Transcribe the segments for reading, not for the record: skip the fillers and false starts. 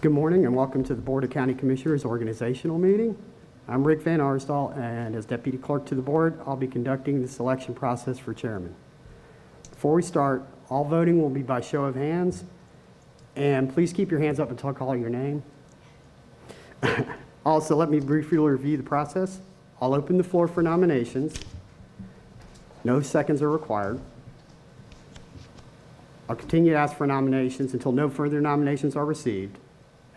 Good morning and welcome to the Board of County Commissioners organizational meeting. I'm Rick Van Arsdal, and as Deputy Clerk to the Board, I'll be conducting the selection process for Chairman. Before we start, all voting will be by show of hands, and please keep your hands up until I call your name. Also, let me briefly review the process. I'll open the floor for nominations. No seconds are required. I'll continue to ask for nominations until no further nominations are received.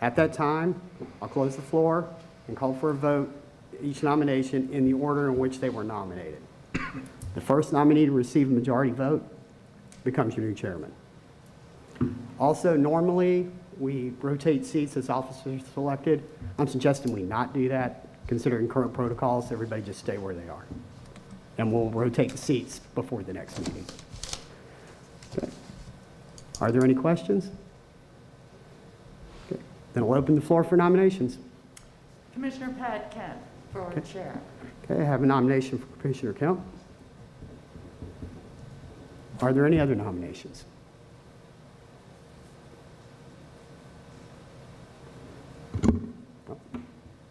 At that time, I'll close the floor and call for a vote, each nomination in the order in which they were nominated. The first nominee to receive a majority vote becomes your new chairman. Also, normally, we rotate seats as officers selected. I'm suggesting we not do that. Considering current protocols, everybody just stay where they are. And we'll rotate the seats before the next meeting. Okay. Are there any questions? Okay. Then I'll open the floor for nominations. Commissioner Pat Kent for chair. Okay, I have a nomination for Commissioner Kemp. Are there any other nominations?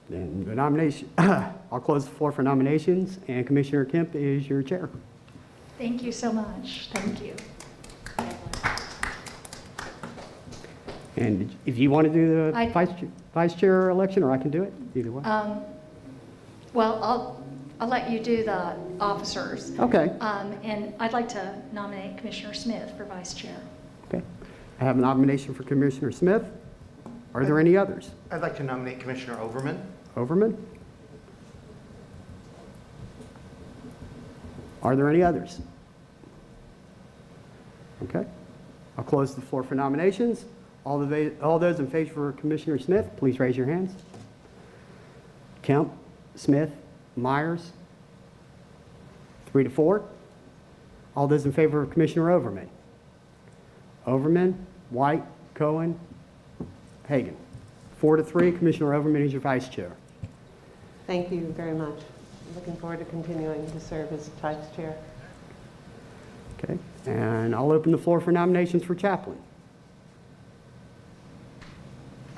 Then the nomination, I'll close the floor for nominations, and Commissioner Kemp is your chair. Thank you so much. Thank you. And if you want to do the vice chair election, or I can do it, either way. Well, I'll let you do the officers. Okay. And I'd like to nominate Commissioner Smith for vice chair. Okay. I have a nomination for Commissioner Smith. Are there any others? I'd like to nominate Commissioner Overman. Overman? Are there any others? Okay. I'll close the floor for nominations. All those in favor of Commissioner Smith, please raise your hands. Kemp, Smith, Myers. 3 to 4. All those in favor of Commissioner Overman. Overman, White, Cohen, Hagan. 4 to 3, Commissioner Overman is your vice chair. Thank you very much. I'm looking forward to continuing to serve as vice chair. Okay, and I'll open the floor for nominations for chaplain.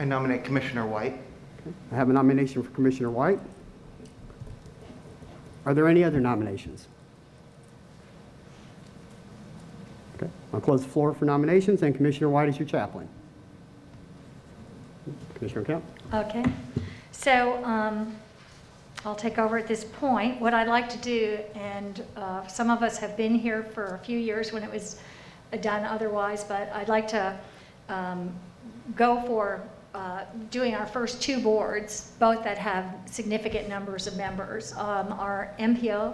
I nominate Commissioner White. Okay. I have a nomination for Commissioner White. Are there any other nominations? Okay, I'll close the floor for nominations, and Commissioner White is your chaplain. Commissioner Kemp? Okay. So I'll take over at this point. What I'd like to do, and some of us have been here for a few years when it was done otherwise, but I'd like to go for doing our first 2 boards, both that have significant numbers of members. Our MPO,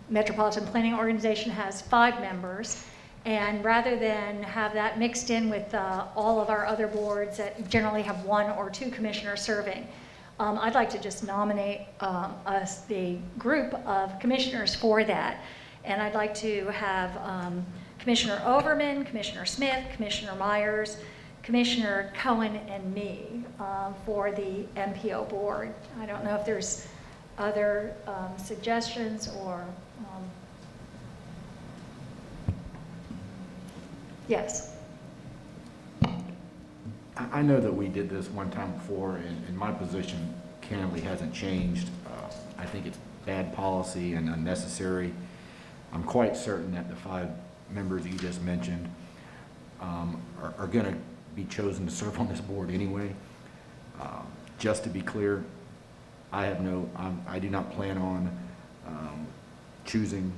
Metropolitan Planning Organization, has 5 members. And rather than have that mixed in with all of our other boards that generally have 1 or 2 commissioners serving, I'd like to just nominate the group of commissioners for that. And I'd like to have Commissioner Overman, Commissioner Smith, Commissioner Myers, Commissioner Cohen, and me for the MPO board. I don't know if there's other suggestions or... Yes. I know that we did this one time before, and my position candidly hasn't changed. I think it's bad policy and unnecessary. I'm quite certain that the 5 members you just mentioned are going to be chosen to serve on this board anyway. Just to be clear, I do not plan on choosing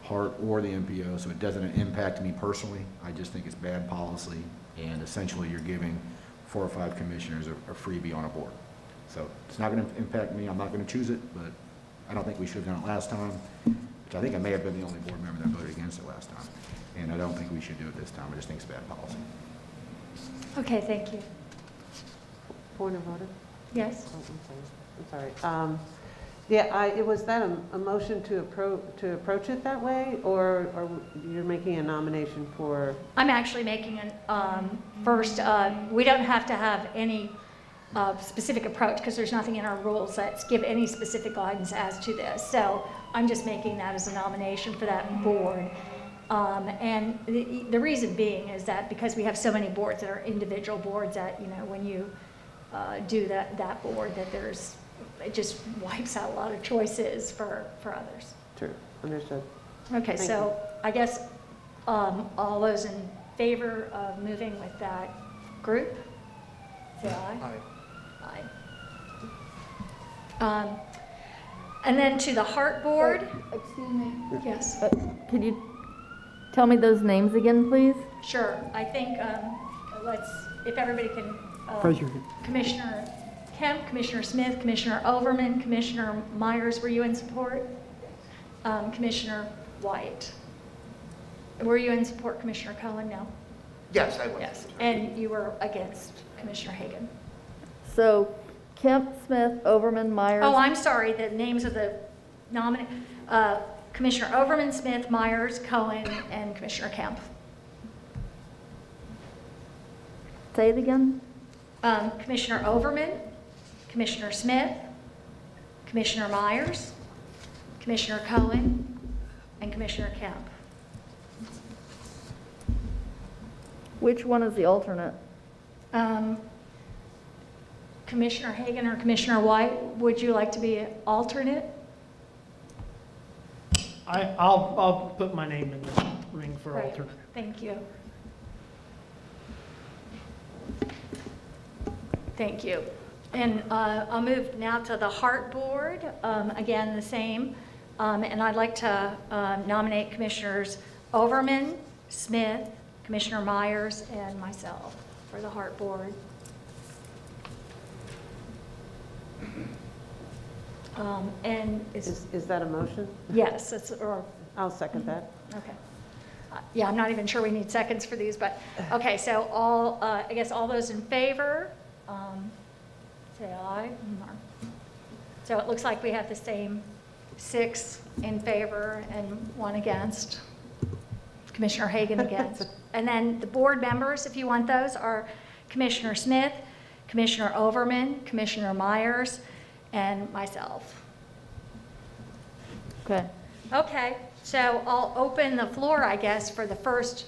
Hart or the MPO, so it doesn't impact me personally. I just think it's bad policy, and essentially you're giving 4 or 5 commissioners a freebie on a board. So it's not going to impact me. I'm not going to choose it, but I don't think we should have done it last time, which I think I may have been the only board member that voted against it last time. And I don't think we should do it this time. I just think it's bad policy. Okay, thank you. Point of order? Yes. Oh, I'm sorry. Yeah, was that a motion to approach it that way, or you're making a nomination for? I'm actually making an first. We don't have to have any specific approach because there's nothing in our rules that give any specific guidance as to this. So I'm just making that as a nomination for that board. And the reason being is that because we have so many boards that are individual boards that, you know, when you do that board, that it just wipes out a lot of choices for others. True, understood. Okay, Thank so I guess all those in favor of moving with that group, say aye. Aye. And then to the Heart Board, Excuse me. yes, Could you tell me those names again, please? sure. I think if everybody can, Raise your hand. Commissioner Kemp, Commissioner Smith, Commissioner Overman, Commissioner Myers, were you in support? Commissioner White. Were you in support, Commissioner Cohen? No? Yes, I was. Yes. And you were against, Commissioner Hagan? So Kemp, Smith, Overman, Myers. Oh, I'm sorry, the names of the nominee, Commissioner Overman, Smith, Myers, Cohen, and Commissioner Kemp. Say it again. Commissioner Overman, Commissioner Smith, Commissioner Myers, Commissioner Cohen, and Commissioner Kemp. Which one is the alternate? Commissioner Hagan or Commissioner White, would you like to be an alternate? I'll put my name in the ring for Great. alternate. Thank you. Thank you. And I'll move now to the Heart Board. Again, the same. And I'd like to nominate Commissioners Overman, Smith, Commissioner Myers, and myself for the Heart Board. And Is that a motion? yes, it's, or I'll second that. okay. Yeah, I'm not even sure we need seconds for these, but, okay, so I guess all those in favor, say aye. So it looks like we have the same 6 in favor and 1 against. Commissioner Hagan against. And then the board members, if you want those, are Commissioner Smith, Commissioner Overman, Commissioner Myers, and myself. Okay. Okay, so I'll open the floor, I guess, for the first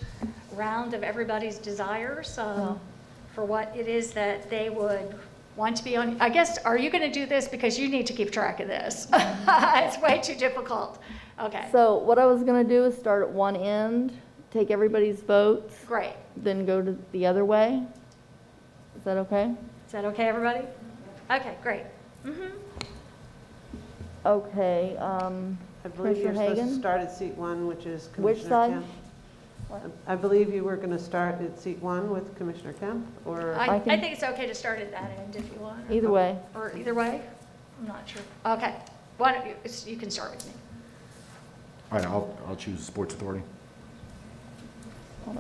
round of everybody's desires for what it is that they would want to be on. I guess, are you going to do this because you need to keep track of this? It's way too difficult. Okay, So what I was going to do is start at one end, take everybody's votes, great. then go to the other way. Is that okay? Is that okay, everybody? Okay, great. Okay. I believe you're Commissioner supposed to Hagan? start at seat 1, which is Which Commissioner side? Kemp. What? I believe you were going to start at seat 1 with Commissioner Kemp, or? I can- think it's okay to start at that end if you want. Either way. Or either way? I'm not sure. Okay, why don't you can start with me. All right, I'll choose Sports Authority. Hold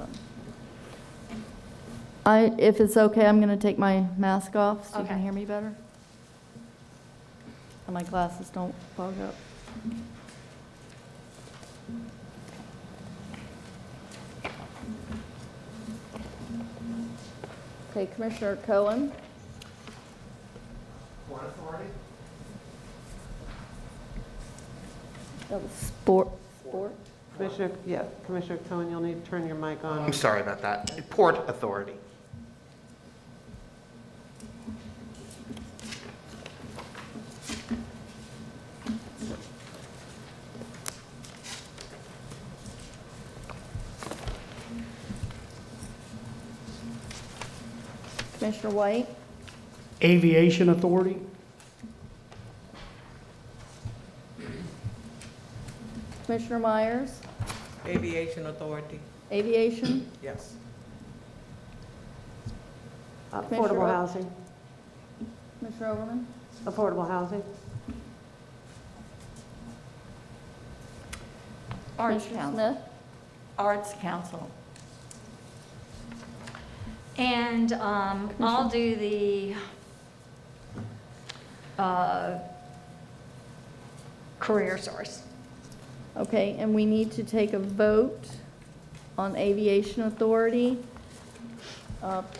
on. If it's okay, I'm going to take my mask off so you can Okay. hear me better. And my glasses don't fog up. Okay, Commissioner Cohen. What authority? That was sport. Commissioner Cohen, you'll need to turn your mic on. I'm sorry about that. Port Authority. Commissioner White. Aviation Authority. Commissioner Myers. Aviation Authority, Aviation. yes. Commissioner Affordable Ro- housing, Commissioner Overman. affordable housing. Arts Commissioner Council. Smith. Arts Council. And I'll do the career source. Okay, and we need to take a vote on Aviation Authority.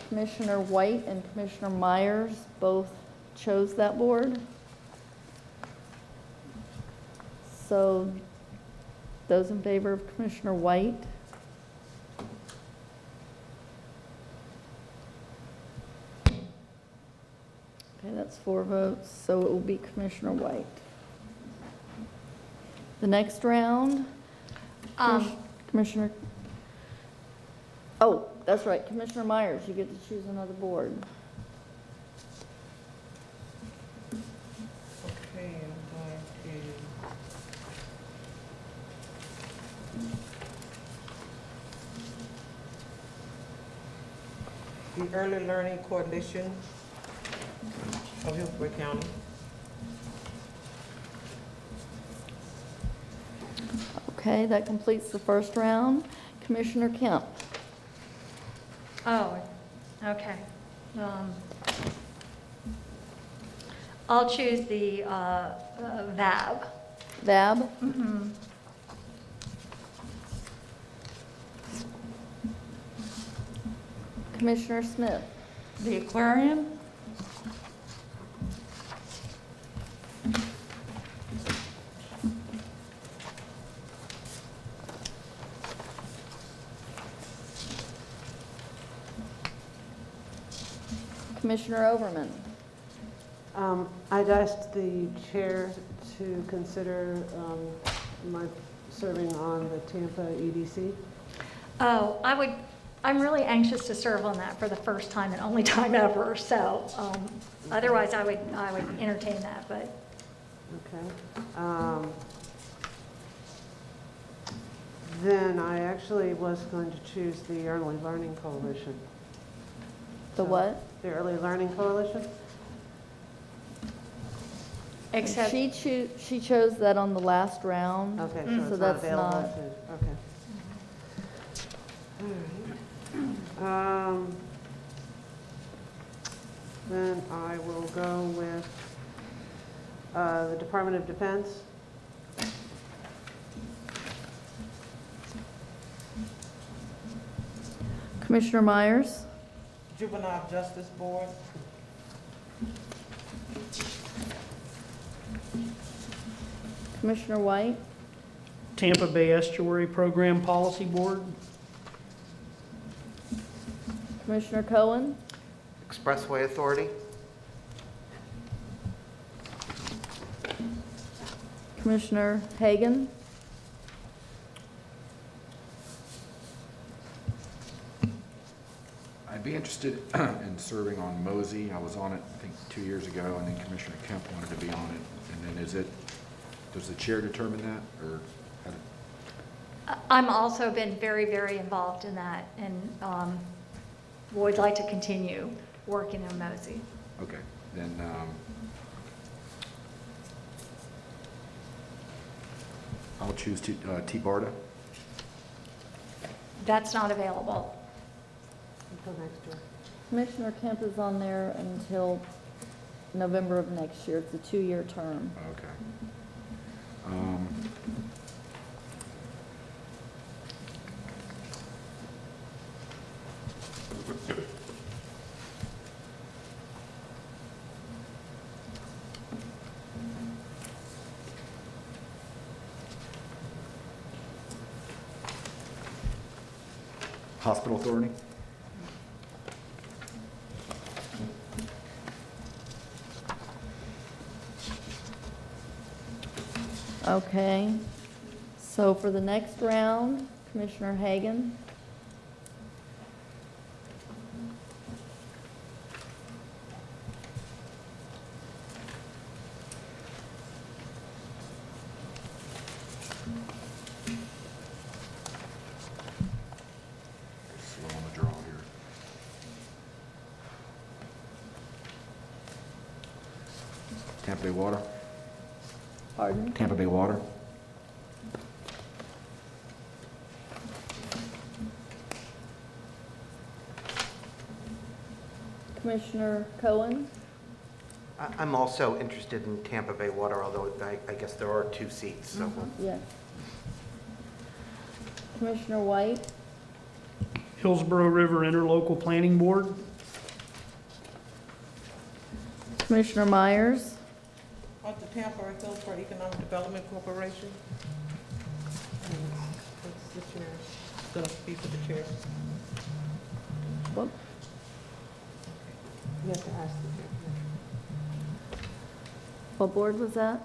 Commissioner White and Commissioner Myers both chose that board. So Those in favor of Commissioner White? Okay, that's 4 votes, so it will be Commissioner White. The next round, Commissioner, oh, that's right, Commissioner Myers, you get to choose another board. Okay, I'm going to. The Early Learning Coalition of Hillsborough County. Okay, that completes the first round. Commissioner Kemp. Oh, okay. I'll choose the VAB. VAB? Commissioner Smith. The Aquarium? Commissioner Overman. I'd asked the chair to consider my serving on the Tampa EDC. Oh, I'm really anxious to serve on that for the first time and only time ever, so otherwise I would entertain that, but Okay. Then I actually was going to choose the Early Learning Coalition. The what? The Early Learning Coalition? except, She chose that on the last round. Okay, Mm. so So it's not that's available not- to, okay. All right. Then I will go with the Department of Defense. Commissioner Myers. Juvenile Justice Board. Commissioner White. Tampa Bay Estuary Program Policy Board. Commissioner Cohen. Expressway Authority. Commissioner Hagan. I'd be interested in serving on Mosey. I was on it, I think, 2 years ago, and then Commissioner Kemp wanted to be on it. And then does the chair determine that, or how do- I'm also been very, very involved in that and would like to continue working on Mosey. okay, then, I'll choose T. Barta. That's not available. Until next year. Commissioner Kemp is on there until November of next year. It's a 2-year term. Okay. Hospital Authority? Okay. So for the next round, Commissioner Hagan. Slow on the draw here. Tampa Bay Water? Pardon? Tampa Bay Water? Commissioner Cohen. I'm also interested in Tampa Bay Water, although I guess there are 2 seats, so we'll Yes. Commissioner White. Hillsborough River Interlocal Planning Board. Commissioner Myers. The Tampa or Hillsborough Economic Development Corporation. gonna be for the chair? What? You have to ask the chair. What board was that?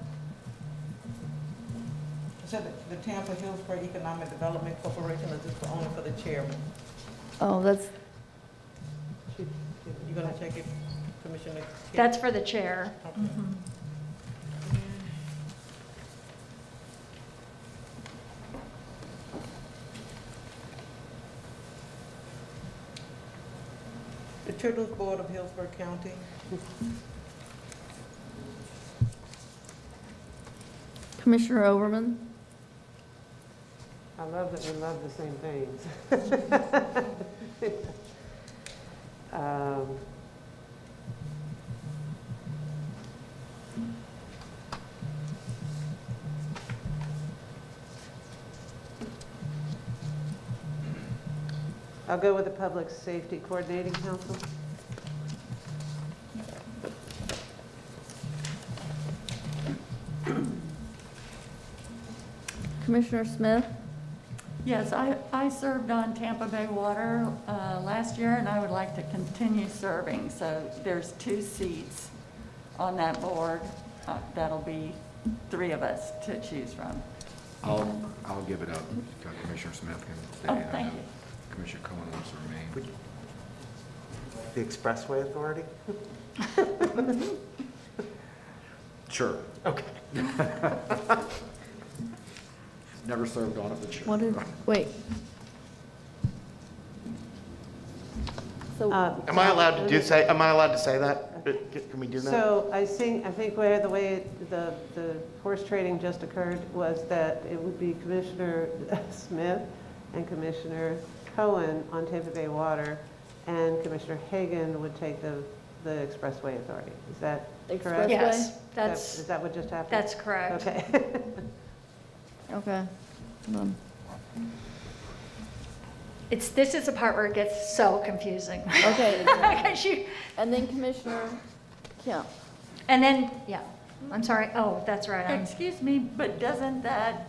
I said the Tampa Hillsborough Economic Development Corporation, is this only for the chairman? Oh, that's, She- You gonna check it, Commissioner? Kim? That's for the chair. Okay. The Children's Board of Hillsborough County. Commissioner Overman? I love that we love the same things. I'll go with the Public Safety Coordinating Council. Commissioner Smith? Yes, I served on Tampa Bay Water last year, and I would like to continue serving. So there's 2 seats on that board. That'll be 3 of us to choose from. I'll give it up. Commissioner Smith can stay. Oh, I thank know you. Commissioner Cohen wants to remain. The Expressway Authority? Sure. Okay. Never served on it, but sure. What did, wait. So, Am I allowed to say that? Can we do that? So I think where the way the horse trading just occurred was that it would be Commissioner Smith and Commissioner Cohen on Tampa Bay Water, and Commissioner Hagan would take the Expressway Authority. Is that correct? Expressway? Yes, Is that what just happened? that's correct. Okay. okay. Hold on. This is the part where it gets so confusing. Okay, Because you- and then Commissioner Kemp. And then, yeah, I'm sorry, oh, that's right. Excuse me, but doesn't that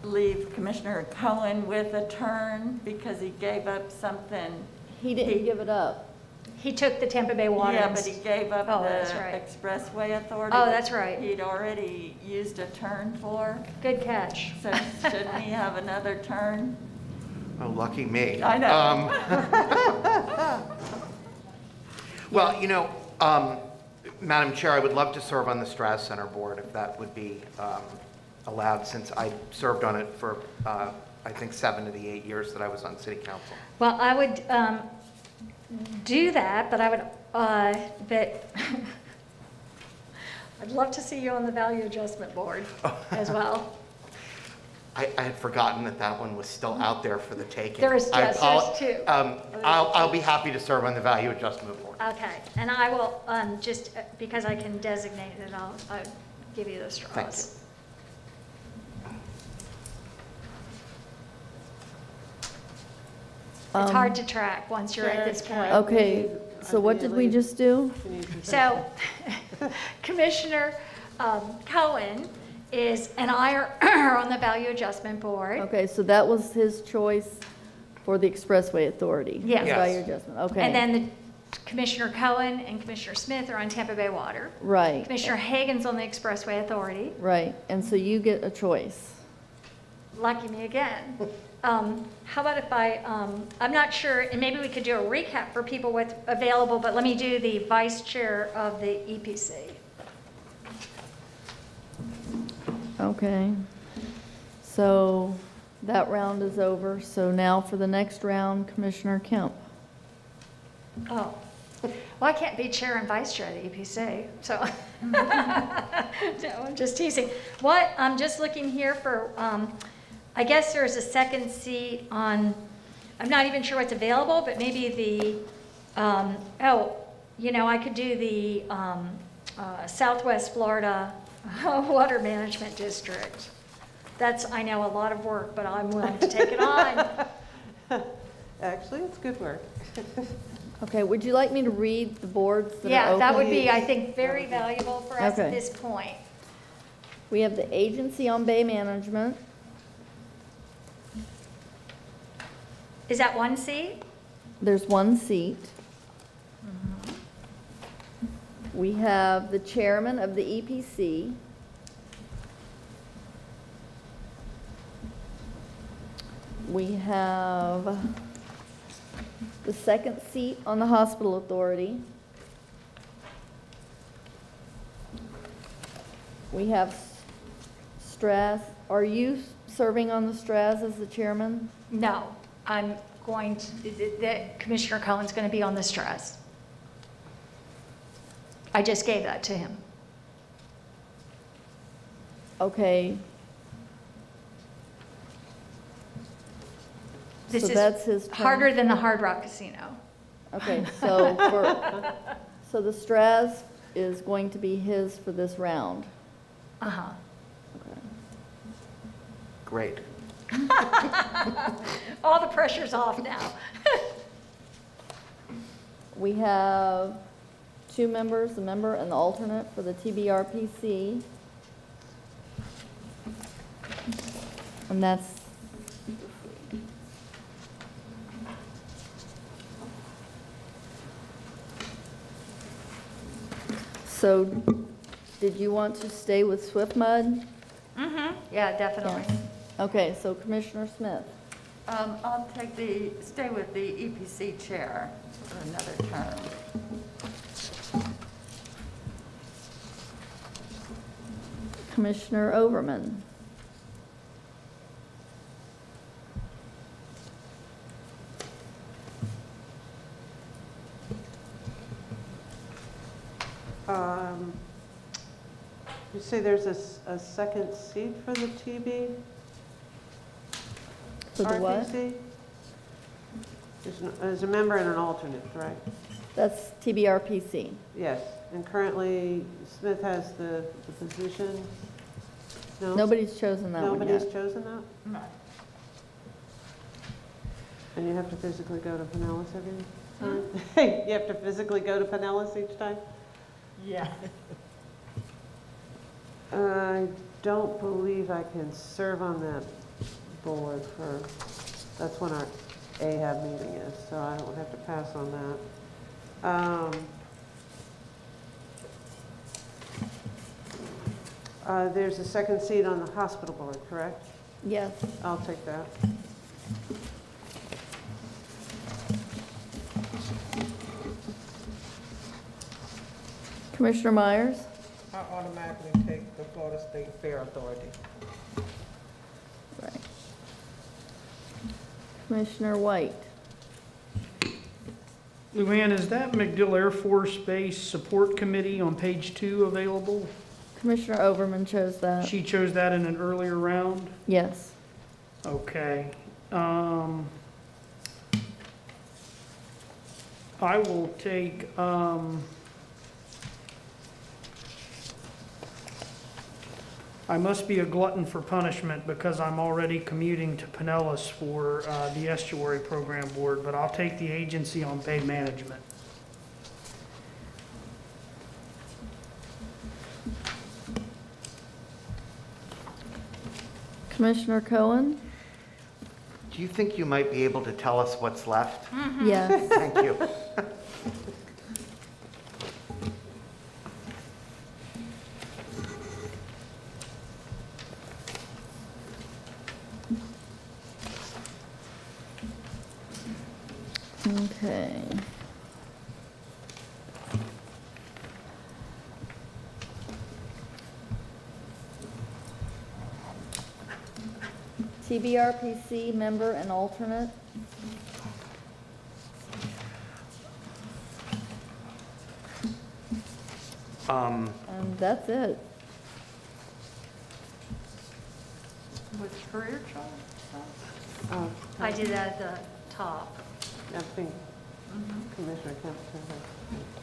leave Commissioner Cohen with a turn because he gave up something? He didn't give it up. He took the Tampa Bay Water. Yeah, but he gave up Oh, the that's right. Expressway Authority. Oh, that that's right. He'd already used a turn for, Good catch. so shouldn't he have another turn? Oh, lucky me. I know. Well, Madam Chair, I would love to serve on the Strass Center Board if that would be allowed, since I served on it for, I think, 7 of the 8 years that I was on City Council. Well, I would do that, but I would, but I'd love to see you on the Value Adjustment Board as well. I had forgotten that one was still out there for the taking. There's 2. I'll be happy to serve on the Value Adjustment Board. Okay, and I will, just because I can designate it, I'll give you the straws. Thank you. It's hard to track once you're at this point. Okay, so what did we just do? So Commissioner Cohen and I are on the Value Adjustment Board. Okay, so that was his choice for the Expressway Authority? Yes. Yes. Value adjustment, okay. And then the Commissioner Cohen and Commissioner Smith are on Tampa Bay Water. Right, Commissioner Hagan's on the Expressway Authority. right, and so you get a choice. Lucky me again. How about if I'm not sure, and maybe we could do a recap for people with available, but let me do the vice chair of the EPC. Okay, so that round is over, so now for the next round, Commissioner Kemp. Oh, well, I can't be chair and vice chair of the EPC, so. No, I'm just teasing. I'm just looking here for, I guess there's a second seat on, I'm not even sure what's available, but maybe I could do the Southwest Florida Water Management District. That's, I know, a lot of work, but I'm willing to take it on. Actually, it's good work. Okay, would you like me to read the boards that are Yeah, open? that would be, I think, very valuable for us at Okay. this point. We have the Agency on Bay Management, Is that one seat? There's one seat. We have the chairman of the EPC. We have the second seat on the hospital authority. We have Straz. Are you serving on the Straz as the chairman? No, I'm going to, Commissioner Cohen's going to be on the stress. I just gave that to him. Okay. This So is that's his turn. harder than the Hard Rock Casino. Okay, so the Straz is going to be his for this round. Uh-huh. Okay. Great. All the pressure's off now. We have two members, the member and the alternate for the TBRPC. And that's so, did you want to stay with Swift Mud? Mm-hmm. Yeah, definitely. Yes. Okay, so Commissioner Smith. I'll stay with the EPC chair for another term. Commissioner Overman. You say there's a second seat for the TB? For the what? RPC? There's a member and an alternate, right? That's TBRPC. Yes, and currently Smith has the position? No? Nobody's chosen that one Nobody's yet. chosen that? No. And you have to physically go to Pinellas every time? You have to physically go to Pinellas each time? Yeah. I don't believe I can serve on that board that's when our AHAB meeting is, so I don't have to pass on that. There's a second seat on the hospital board, correct? Yes. I'll take that. Commissioner Myers. I automatically take the Florida State Fair Authority. Right. Commissioner White. Luann, is that MacDill Air Force Base Support Committee on page 2 available? Commissioner Overman chose that. She chose that in an earlier round? Yes. Okay. I will take, I must be a glutton for punishment because I'm already commuting to Pinellas for the Estuary Program Board, but I'll take the agency on bay management. Commissioner Cohen. Do you think you might be able to tell us what's left? Yes. Thank you. Okay. TBRPC member and alternate. And that's it. With career choice? I did that at the top. I think Commissioner Kemp took that.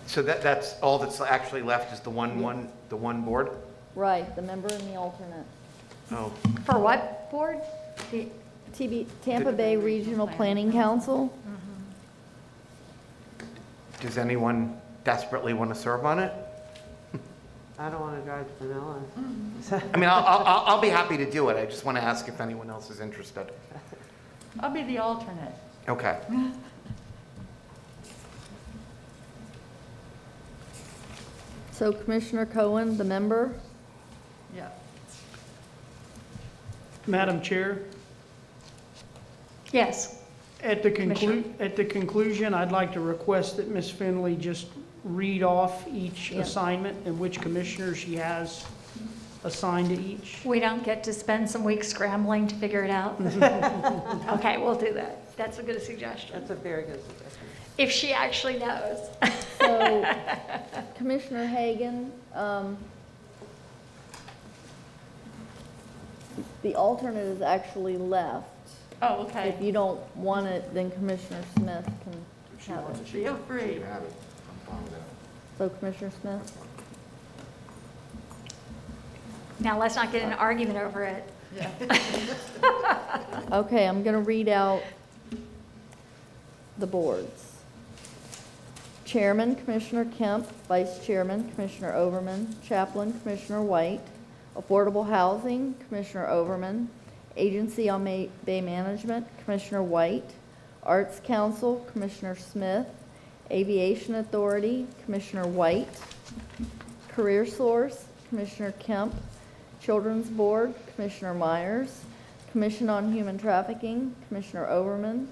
So that's all that's actually left is the one board? Right, the member and the alternate. Oh, For what board? The, Tampa Bay Regional Planning Council. does anyone desperately want to serve on it? I don't want to drive to Pinellas. I mean, I'll be happy to do it. I just want to ask if anyone else is interested. I'll be the alternate. Okay. So Commissioner Cohen, the member? Yeah. Madam Chair, Yes. at the Commissioner. conclusion, I'd like to request that Ms. Finley just read off each Yeah. assignment and which commissioner she has assigned to each. We don't get to spend some weeks scrambling to figure it out? Okay, we'll do that. That's a good suggestion. That's a very good suggestion. If she actually knows. So Commissioner Hagan, the alternate is actually left. Oh, okay. If you don't want it, then Commissioner Smith If she can have wants it. it, Feel free. she can have it. I'm fine with that. So Commissioner Smith? Now, let's not get in an argument over it. Okay, I'm going to read out the boards. Chairman, Commissioner Kemp. Vice Chairman, Commissioner Overman. Chaplain, Commissioner White. Affordable Housing, Commissioner Overman. Agency on Bay Management, Commissioner White. Arts Council, Commissioner Smith. Aviation Authority, Commissioner White. Career Source, Commissioner Kemp. Children's Board, Commissioner Myers. Commission on Human Trafficking, Commissioner Overman.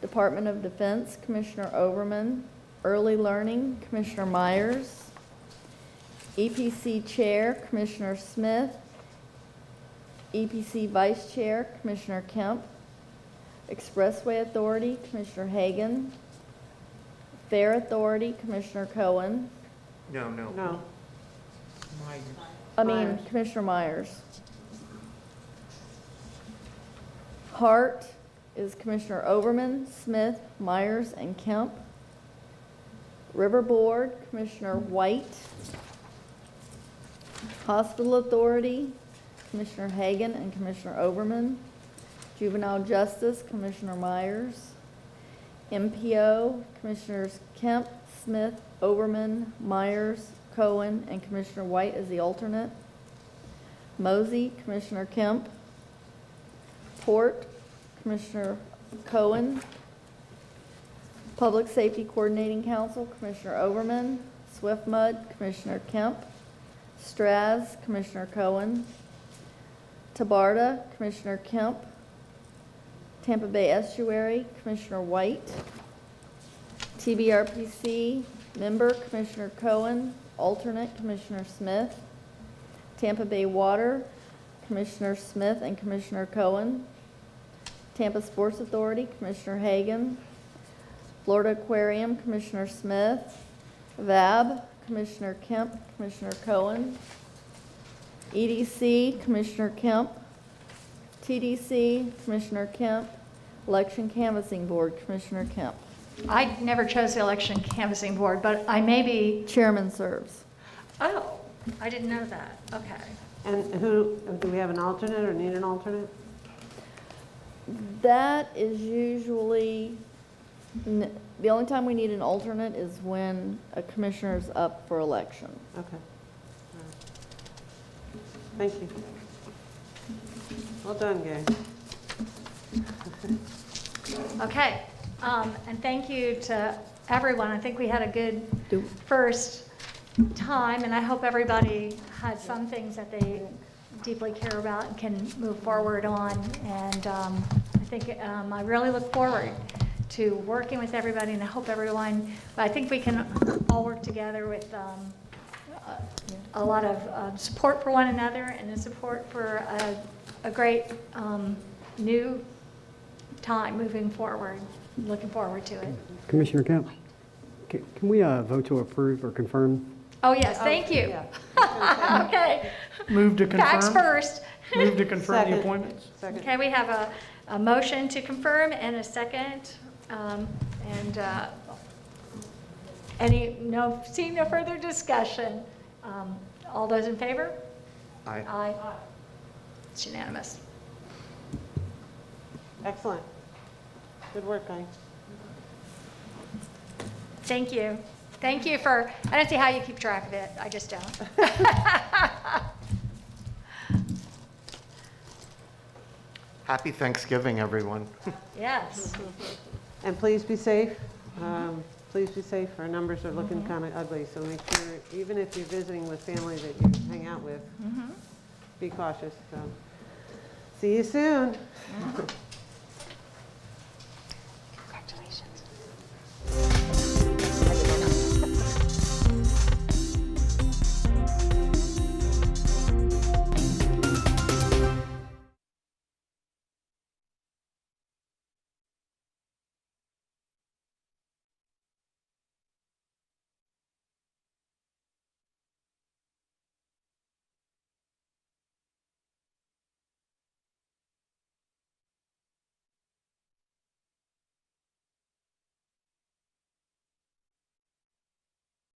Department of Defense, Commissioner Overman. Early Learning, Commissioner Myers. EPC Chair, Commissioner Smith. EPC Vice Chair, Commissioner Kemp. Expressway Authority, Commissioner Hagan. Fair Authority, Commissioner Cohen. No. No, Myers. Commissioner Myers. Hart is Commissioner Overman, Smith, Myers, and Kemp. River Board, Commissioner White. Hospital Authority, Commissioner Hagan and Commissioner Overman. Juvenile Justice, Commissioner Myers. MPO, Commissioners Kemp, Smith, Overman, Myers, Cohen, and Commissioner White as the alternate. Mosey, Commissioner Kemp. Port, Commissioner Cohen. Public Safety Coordinating Council, Commissioner Overman. Swiftmud, Commissioner Kemp. Straz, Commissioner Cohen. Tabarda, Commissioner Kemp. Tampa Bay Estuary, Commissioner White. TBRPC, member, Commissioner Cohen. Alternate, Commissioner Smith. Tampa Bay Water, Commissioner Smith and Commissioner Cohen. Tampa Sports Authority, Commissioner Hagan. Florida Aquarium, Commissioner Smith. VAB, Commissioner Kemp, Commissioner Cohen. EDC, Commissioner Kemp. TDC, Commissioner Kemp. Election Canvassing Board, Commissioner Kemp. I never chose the election canvassing board, but I may be, Chairman serves. oh, I didn't know that. Okay. and do we have an alternate or need an alternate? That is usually, the only time we need an alternate is when a commissioner's up for election. Okay. All right. Thank you. Well done, Gay. Okay, and thank you to everyone. I think we had a good Do- first time, and I hope everybody had some things that they deeply care about and can move forward on. And I think I really look forward to working with everybody, and I hope everyone, I think we can all work together with a lot of support for one another and a support for a great new time moving forward. Looking forward to it. Commissioner Kemp, can we vote to approve or confirm? Oh, yes, thank you. Yeah. Okay, Move to facts confirm. first. Move to confirm the Second. appointments. Second. Okay, we have a motion to confirm and a second. And seeing no further discussion. All those in favor? Aye. Aye. It's unanimous. Excellent. Good work, guys. Thank you. Thank you for, I don't see how you keep track of it. I just don't. Happy Thanksgiving, everyone. Yes. And please be safe. Please be safe. Our numbers are looking kind of ugly, so make sure, even if you're visiting with family that you hang out with, be cautious. So, see you soon.